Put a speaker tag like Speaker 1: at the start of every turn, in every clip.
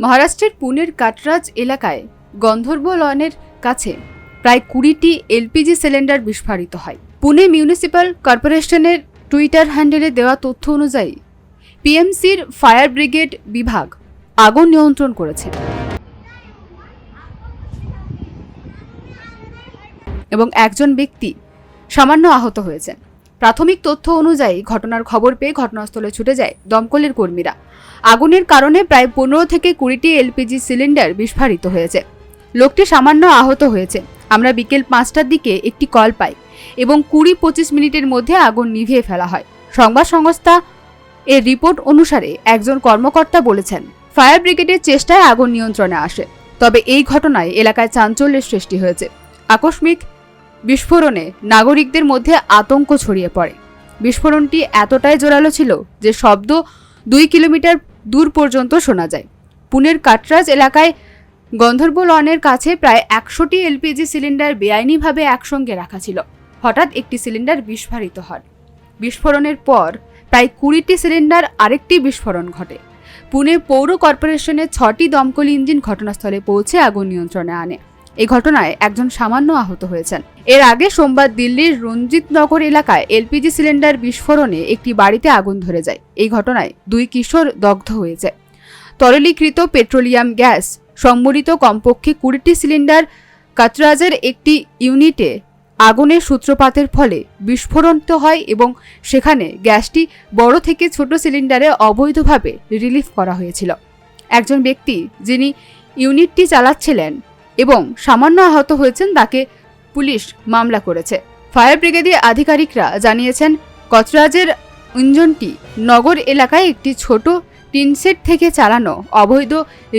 Speaker 1: মহারাষ্ট্রের পুনের কাটরাজ এলাকায় গন্ধর্ব লনের কাছে প্রায় 20টি এলপিজি সিলিন্ডার বিস্ফোরিত হয়। পুনে মিউনিসিপ্যাল কর্পোরেশনের টুইটার হ্যান্ডেলে দেওয়া তথ্য অনুযায়ী পিএমসির ফায়ার ব্রিগেড বিভাগ আগুন নিয়ন্ত্রণ করেছে এবং একজন ব্যক্তি সামান্য আহত হয়েছেন। প্রাথমিক তথ্য অনুযায়ী ঘটনার খবর পেয়ে ঘটনাস্থলে ছুটে যায় দমকলের কর্মীরা। আগুনের কারণে প্রায় 15 থেকে 20টি এলপিজি সিলিন্ডার বিস্ফোরিত হয়েছে। লোকটি সামান্য আহত হয়েছে। আমরা বিকেল 5টার দিকে একটি কল পাই এবং 20-25 মিনিটের মধ্যে আগুন নিভিয়ে ফেলা হয়। সংবাদ সংস্থা এর রিপোর্ট অনুসারে একজন কর্মকর্তা বলেছেন, ফায়ার ব্রিগেডের চেষ্টায় আগুন নিয়ন্ত্রণে আসে। তবে এই ঘটনায় এলাকায় চাঞ্চল্যের সৃষ্টি হয়েছে। আকস্মিক বিস্ফোরণে নাগরিকদের মধ্যে আতঙ্ক ছড়িয়ে পড়ে। বিস্ফোরণটি এতটাই জোরালো ছিল যে শব্দ 2 কিলোমিটার দূর পর্যন্ত শোনা যায়। পুনের কাটরাজ এলাকায় গন্ধর্ব লনের কাছে প্রায় 100টি এলপিজি সিলিন্ডার বেআইনিভাবে একসঙ্গে রাখা ছিল। হঠাৎ একটি সিলিন্ডার বিস্ফোরিত হয়। বিস্ফোরণের পর প্রায় 20টি সিলিন্ডার আরেকটি বিস্ফোরণ ঘটে। পুনে পৌর কর্পোরেশনের 6টি দমকল ইঞ্জিন ঘটনাস্থলে পৌঁছে আগুন নিয়ন্ত্রণে আনে। এই ঘটনায় একজন সামান্য আহত হয়েছেন। এর আগে সোমবার দিল্লির রঞ্জিতনগর এলাকায় এলপিজি সিলিন্ডার বিস্ফোরণে একটি বাড়িতে আগুন ধরে যায়। এই ঘটনায় 2 কিশোর দগ্ধ হয়ে যায়। তরলীকৃত পেট্রোলিয়াম গ্যাস সংবলিত কমপক্ষে 20টি সিলিন্ডার কাটরাজের একটি ইউনিটে আগুনের সূত্রপাতের ফলে বিস্ফোরিত হয় এবং সেখানে গ্যাসটি বড় থেকে ছোট সিলিন্ডারে অবৈধভাবে রিলিফ করা হয়েছিল। একজন ব্যক্তি যিনি ইউনিটটি চালাচ্ছিলেন এবং সামান্য আহত হয়েছেন তাকে পুলিশ মামলা করেছে। ফায়ার ব্রিগেডের আধিকারিকরা জানিয়েছেন, কাটরাজের ইঞ্জিনটি নগর এলাকায় একটি ছোট টিনশেড থেকে চালানো অবৈধ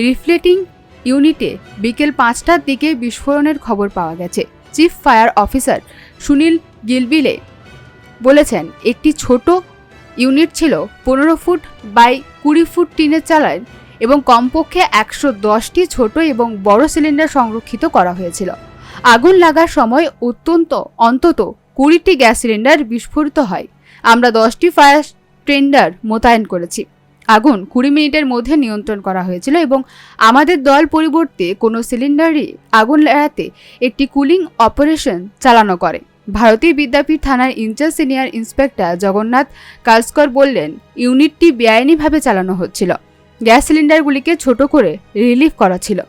Speaker 1: রিফ্লেটিং ইউনিটে বিকেল 5টার দিকে বিস্ফোরণের খবর পাওয়া গেছে। চিফ ফায়ার অফিসার সুনীল গিলবিলে বলেছেন, একটি ছোট ইউনিট ছিল 15 ফুট বাই 20 ফুট টিনের চালায় এবং কমপক্ষে 110টি ছোট এবং বড় সিলিন্ডার সংরক্ষিত করা হয়েছিল। আগুন লাগার সময় অন্তত 20টি গ্যাস সিলিন্ডার বিস্ফোরিত হয়। আমরা 10টি ফায়ার টেন্ডার মোতায়েন করেছি। আগুন 20 মিনিটের মধ্যে নিয়ন্ত্রণ করা হয়েছিল এবং আমাদের দল পরিবর্তে কোনো সিলিন্ডারই আগুন এড়াতে একটি কুলিং অপারেশন চালানো করে। ভারতীয় বিদ্যাপীঠ থানার ইনচার্জ সিনিয়র ইন্সপেক্টর জগন্নাথ কালস্কর বললেন, ইউনিটটি বেআইনিভাবে চালানো হচ্ছিল। গ্যাস সিলিন্ডারগুলিকে ছোট করে রিলিফ করা ছিল।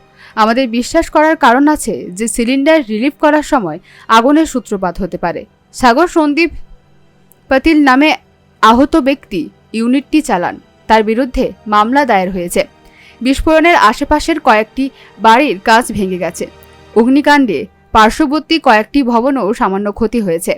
Speaker 1: আমাদের বিশ্বাস করার কারণ আছে যে সিলিন্ডার রিলিফ করার সময় আগুনের সূত্রপাত হতে পারে। সাগর সন্দীপ পাতিল নামে আহত ব্যক্তি ইউনিটটি চালান। তার বিরুদ্ধে মামলা দায়ের হয়েছে। বিস্ফোরণের আশেপাশের কয়েকটি বাড়ির কাঁচ ভেঙে গেছে। অগ্নিকাণ্ডে পার্শ্ববর্তী কয়েকটি ভবনও সামান্য ক্ষতি হয়েছে।